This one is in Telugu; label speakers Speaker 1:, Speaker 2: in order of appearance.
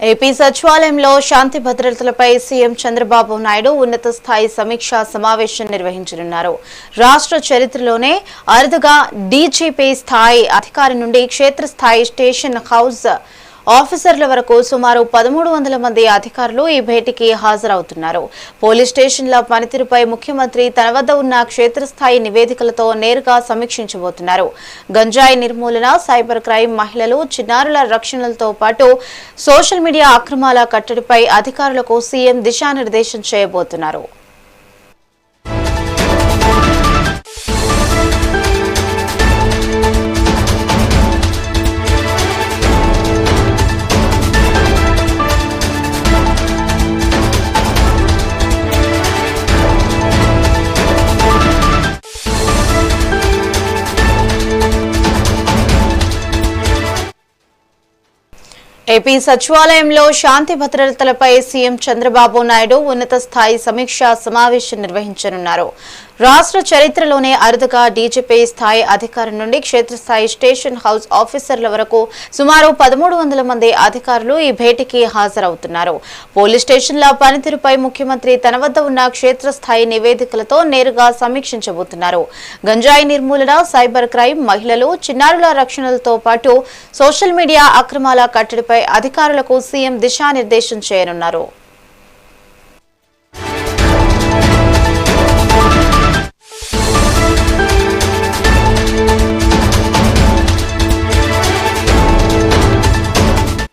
Speaker 1: ఏపీ సచివాలయంలో శాంతి భద్రతలపై సీఎం చంద్రబాబు నాయుడు ఉన్నత స్థాయి సమీక్షా సమావేశం నిర్వహించనున్నారు. రాష్ట్ర చరిత్రలోనే అరుదుగా డీజీపీ స్థాయి అధికారి నుండి క్షేత్రస్థాయి స్టేషన్ హౌస్ ఆఫీసర్ల వరకు సుమారు 1300 మంది అధికారులు ఈ భేటీకి హాజరవుతున్నారు. పోలీస్ స్టేషన్ల పనితీరుపై ముఖ్యమంత్రి తన వద్ద ఉన్న క్షేత్రస్థాయి నివేదికలతో నేరుగా సమీక్షించబోతున్నారు. గంజాయి నిర్మూలన, సైబర్ క్రైమ్, మహిళలు, చిన్నారుల రక్షణలతో పాటు సోషల్ మీడియా అక్రమాల కట్టడిపై అధికారులకు సీఎం దిశానిర్దేశం చేయబోతున్నారు. ఏపీ సచివాలయంలో శాంతి భద్రతలపై సీఎం చంద్రబాబు నాయుడు ఉన్నత స్థాయి సమీక్షా సమావేశం నిర్వహించనున్నారు. రాష్ట్ర చరిత్రలోనే అరుదుగా డీజీపీ స్థాయి అధికారి నుండి క్షేత్రస్థాయి స్టేషన్ హౌస్ ఆఫీసర్ల వరకు సుమారు 1300 మంది అధికారులు ఈ భేటీకి హాజరవుతున్నారు. పోలీస్ స్టేషన్ల పనితీరుపై ముఖ్యమంత్రి తన వద్ద ఉన్న క్షేత్రస్థాయి నివేదికలతో నేరుగా సమీక్షించబోతున్నారు. గంజాయి నిర్మూలన, సైబర్ క్రైమ్, మహిళలు, చిన్నారుల రక్షణలతో పాటు సోషల్ మీడియా అక్రమాల కట్టడిపై అధికారులకు సీఎం దిశానిర్దేశం చేయనున్నారు.